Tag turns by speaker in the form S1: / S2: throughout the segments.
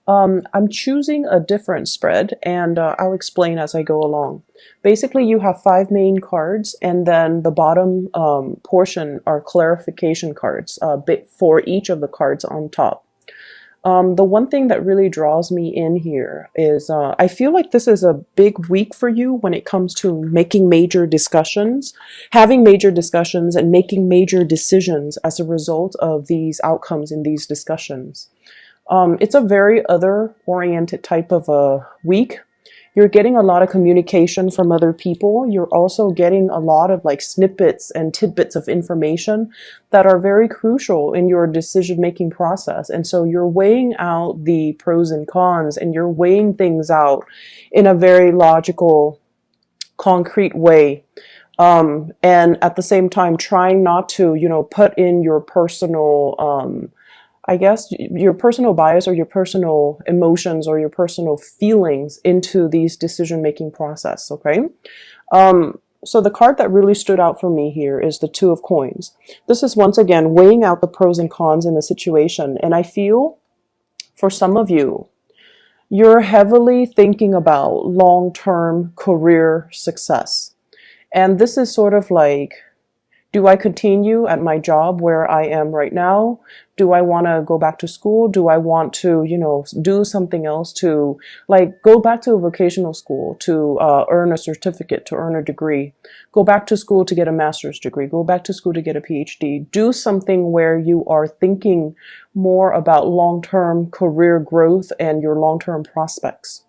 S1: I'm choosing a different spread, and I'll explain as I go along. Basically, you have five main cards, and then the bottom portion are clarification cards for each of the cards on top. The one thing that really draws me in here is I feel like this is a big week for you when it comes to making major discussions, having major discussions, and making major decisions as a result of these outcomes in these discussions. It's a very other-oriented type of a week. You're getting a lot of communication from other people. You're also getting a lot of like snippets and tidbits of information that are very crucial in your decision-making process. And so you're weighing out the pros and cons, and you're weighing things out in a very logical, concrete way. And at the same time, trying not to, put in your personal, I guess, your personal bias or your personal emotions or your personal feelings into these decision-making process, okay? So the card that really stood out for me here is the Two of Coins. This is once again weighing out the pros and cons in the situation. And I feel for some of you, you're heavily thinking about long-term career success. And this is sort of like, do I continue at my job where I am right now? Do I want to go back to school? Do I want to, do something else to like go back to a vocational school to earn a certificate, to earn a degree, go back to school to get a master's degree, go back to school to get a PhD, do something where you are thinking more about long-term career growth and your long-term prospects.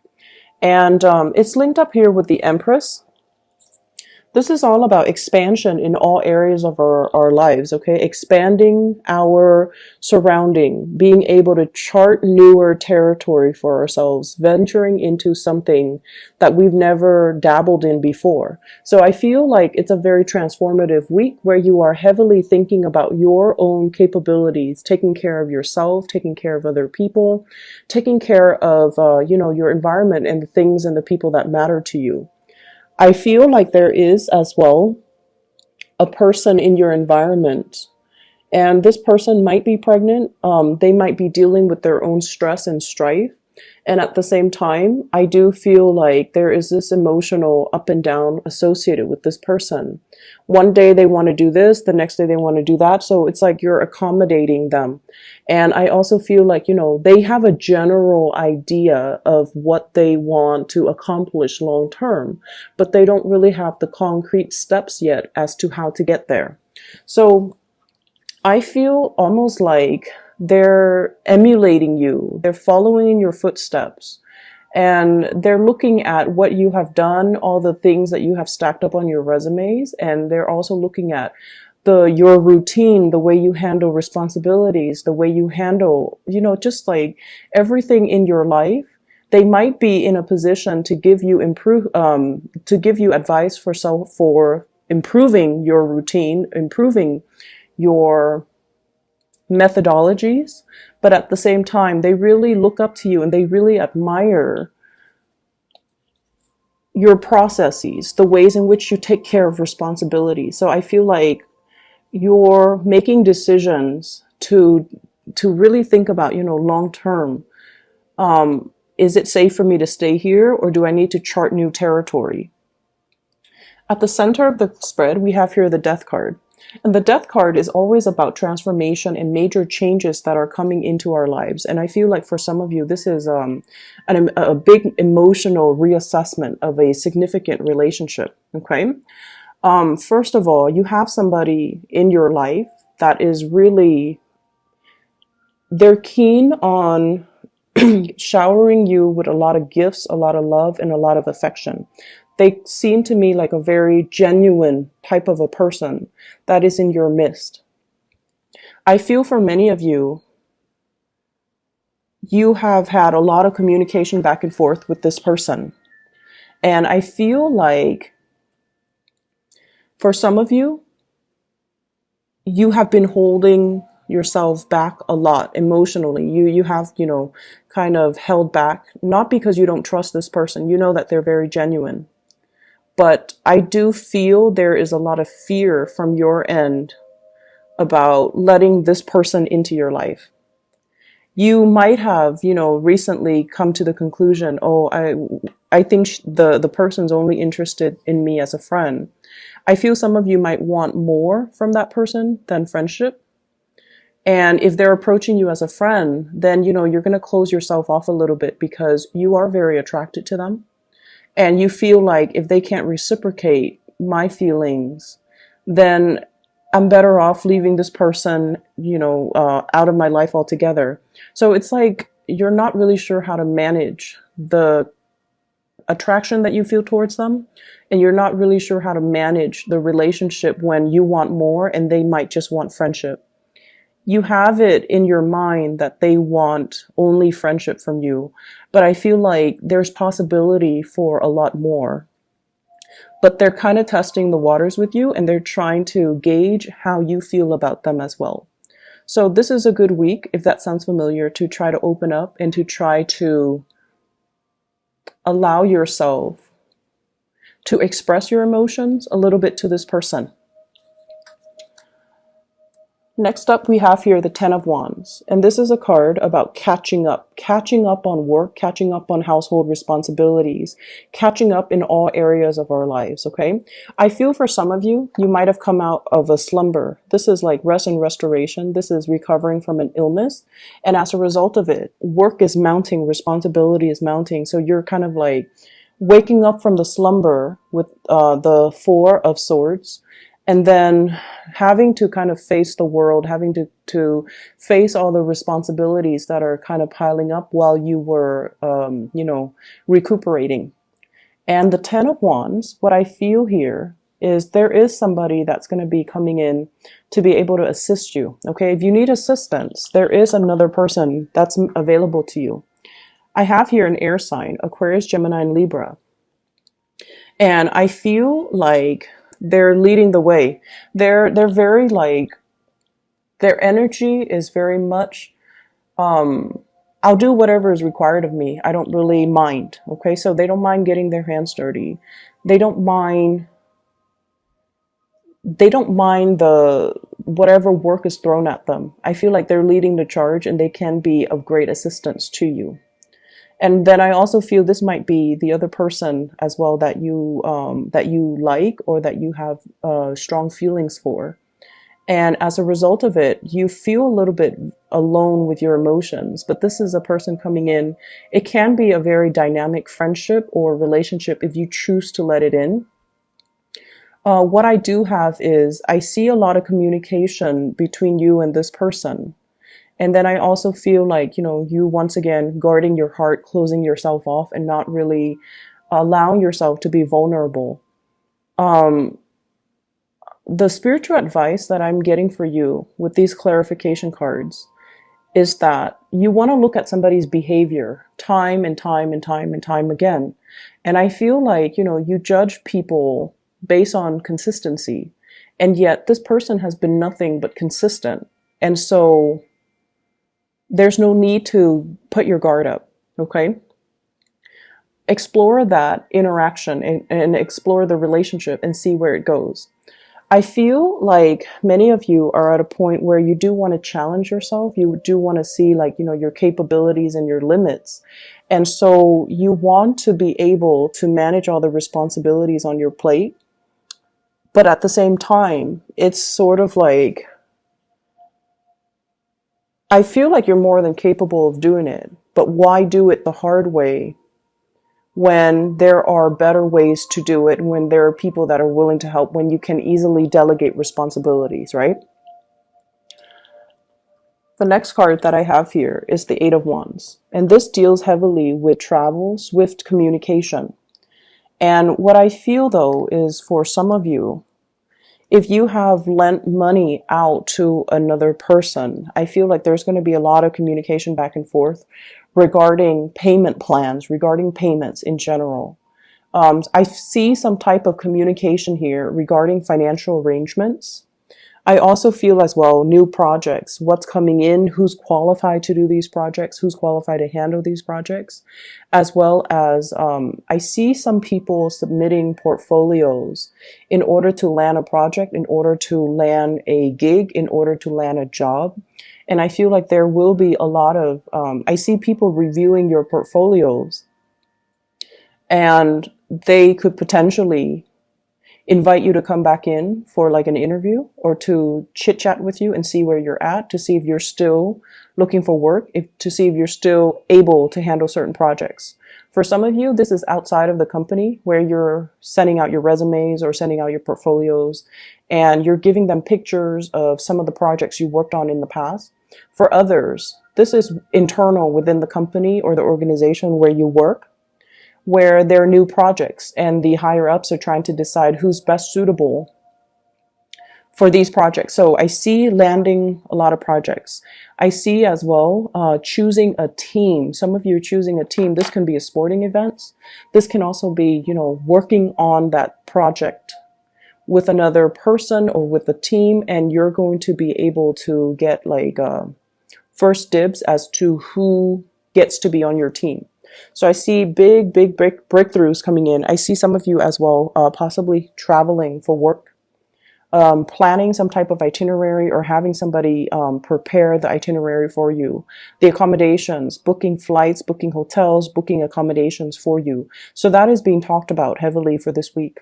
S1: And it's linked up here with the Empress. This is all about expansion in all areas of our lives, okay? Expanding our surrounding, being able to chart newer territory for ourselves, venturing into something that we've never dabbled in before. So I feel like it's a very transformative week where you are heavily thinking about your own capabilities, taking care of yourself, taking care of other people, taking care of, your environment and the things and the people that matter to you. I feel like there is as well a person in your environment, and this person might be pregnant. They might be dealing with their own stress and strife. And at the same time, I do feel like there is this emotional up and down associated with this person. One day they want to do this, the next day they want to do that. So it's like you're accommodating them. And I also feel like, they have a general idea of what they want to accomplish long term, but they don't really have the concrete steps yet as to how to get there. So I feel almost like they're emulating you. They're following in your footsteps. And they're looking at what you have done, all the things that you have stacked up on your resumes. And they're also looking at your routine, the way you handle responsibilities, the way you handle, just like everything in your life. They might be in a position to give you advice for improving your routine, improving your methodologies, but at the same time, they really look up to you and they really admire your processes, the ways in which you take care of responsibility. So I feel like you're making decisions to really think about, long term. Is it safe for me to stay here, or do I need to chart new territory? At the center of the spread, we have here the Death card. And the Death card is always about transformation and major changes that are coming into our lives. And I feel like for some of you, this is a big emotional reassessment of a significant relationship, okay? First of all, you have somebody in your life that is really, they're keen on showering you with a lot of gifts, a lot of love, and a lot of affection. They seem to me like a very genuine type of a person that is in your midst. I feel for many of you, you have had a lot of communication back and forth with this person. And I feel like for some of you, you have been holding yourself back a lot emotionally. You have, kind of held back, not because you don't trust this person. You know that they're very genuine. But I do feel there is a lot of fear from your end about letting this person into your life. You might have, recently come to the conclusion, oh, I think the person's only interested in me as a friend. I feel some of you might want more from that person than friendship. And if they're approaching you as a friend, then, you're going to close yourself off a little bit because you are very attracted to them. And you feel like if they can't reciprocate my feelings, then I'm better off leaving this person, out of my life altogether. So it's like you're not really sure how to manage the attraction that you feel towards them. And you're not really sure how to manage the relationship when you want more and they might just want friendship. You have it in your mind that they want only friendship from you, but I feel like there's possibility for a lot more. But they're kind of testing the waters with you and they're trying to gauge how you feel about them as well. So this is a good week, if that sounds familiar, to try to open up and to try to allow yourself to express your emotions a little bit to this person. Next up, we have here the Ten of Wands, and this is a card about catching up on work, catching up on household responsibilities, catching up in all areas of our lives, okay? I feel for some of you, you might have come out of a slumber. This is like rest and restoration. This is recovering from an illness, and as a result of it, work is mounting, responsibility is mounting, so you're kind of like waking up from the slumber with the Four of Swords, and then having to kind of face the world, having to face all the responsibilities that are kind of piling up while you were, recuperating. And the Ten of Wands, what I feel here is there is somebody that's going to be coming in to be able to assist you. Okay, if you need assistance, there is another person that's available to you. I have here an air sign, Aquarius, Gemini, and Libra. And I feel like they're leading the way. They're very like, their energy is very much, I'll do whatever is required of me. I don't really mind. Okay. So they don't mind getting their hands dirty. They don't mind the whatever work is thrown at them. I feel like they're leading the charge and they can be of great assistance to you. And then I also feel this might be the other person as well that you like or that you have strong feelings for. And as a result of it, you feel a little bit alone with your emotions. But this is a person coming in. It can be a very dynamic friendship or relationship if you choose to let it in. What I do have is I see a lot of communication between you and this person. And then I also feel like, you once again guarding your heart, closing yourself off and not really allowing yourself to be vulnerable. The spiritual advice that I'm getting for you with these clarification cards is that you want to look at somebody's behavior time and time and time and time again. And I feel like, you judge people based on consistency. And yet this person has been nothing but consistent. And so there's no need to put your guard up, okay? Explore that interaction and explore the relationship and see where it goes. I feel like many of you are at a point where you do want to challenge yourself. You do want to see your capabilities and your limits. And so you want to be able to manage all the responsibilities on your plate. But at the same time, it's sort of like, I feel like you're more than capable of doing it, but why do it the hard way when there are better ways to do it, when there are people that are willing to help, when you can easily delegate responsibilities, right? The next card that I have here is the Eight of Wands, and this deals heavily with travel, swift communication. And what I feel though is for some of you, if you have lent money out to another person, I feel like there's going to be a lot of communication back and forth regarding payment plans, regarding payments in general. I see some type of communication here regarding financial arrangements. I also feel as well new projects, what's coming in, who's qualified to do these projects, who's qualified to handle these projects, as well as I see some people submitting portfolios in order to land a project, in order to land a gig, in order to land a job. And I feel like there will be a lot of, I see people reviewing your portfolios, and they could potentially invite you to come back in for like an interview, or to chit chat with you and see where you're at, to see if you're still looking for work, to see if you're still able to handle certain projects. For some of you, this is outside of the company, where you're sending out your resumes or sending out your portfolios, and you're giving them pictures of some of the projects you worked on in the past. For others, this is internal within the company or the organization where you work, where there are new projects and the higher ups are trying to decide who's best suitable for these projects. So I see landing a lot of projects. I see as well choosing a team. Some of you are choosing a team. This can be a sporting event. This can also be, you know, working on that project with another person or with a team, and you're going to be able to get like first dibs as to who gets to be on your team. So I see big breakthroughs coming in. I see some of you as well possibly traveling for work, planning some type of itinerary, or having somebody prepare the itinerary for you, the accommodations, booking flights, booking hotels, booking accommodations for you. So that is being talked about heavily for this week.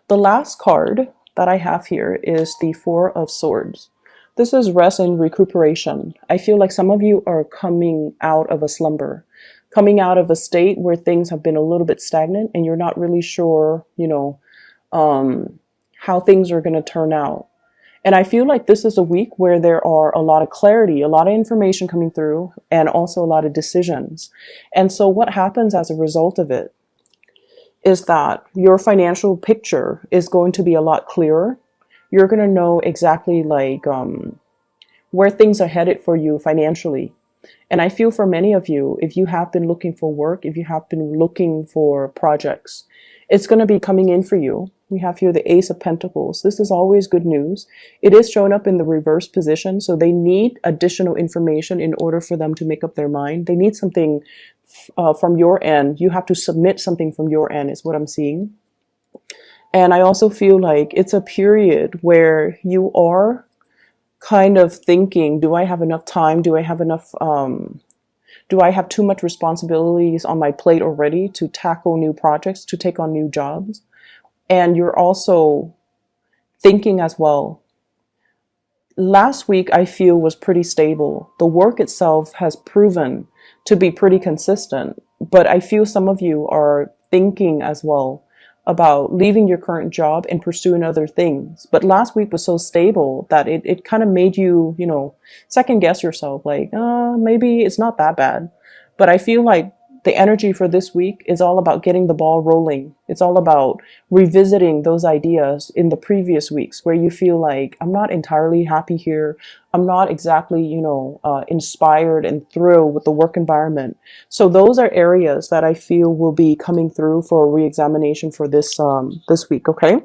S1: The last card that I have here is the Four of Swords. This is rest and recuperation. I feel like some of you are coming out of a slumber, coming out of a state where things have been a little bit stagnant and you're not really sure, you know, how things are going to turn out. And I feel like this is a week where there are a lot of clarity, a lot of information coming through, and also a lot of decisions. And so what happens as a result of it is that your financial picture is going to be a lot clearer. You're going to know exactly like where things are headed for you financially. And I feel for many of you, if you have been looking for work, if you have been looking for projects, it's going to be coming in for you. We have here the Ace of Pentacles. This is always good news. It is showing up in the reverse position, so they need additional information in order for them to make up their mind. They need something from your end. You have to submit something from your end, is what I'm seeing. And I also feel like it's a period where you are kind of thinking, do I have enough time? Do I have enough, do I have too much responsibilities on my plate already to tackle new projects, to take on new jobs? And you're also thinking as well, last week I feel was pretty stable. The work itself has proven to be pretty consistent, but I feel some of you are thinking as well about leaving your current job and pursuing other things. But last week was so stable that it kind of made you, you know, second guess yourself, like, maybe it's not that bad. But I feel like the energy for this week is all about getting the ball rolling. It's all about revisiting those ideas in the previous weeks where you feel like, I'm not entirely happy here. I'm not exactly, you know, inspired and thrilled with the work environment. So those are areas that I feel will be coming through for a re-examination for this week. Okay.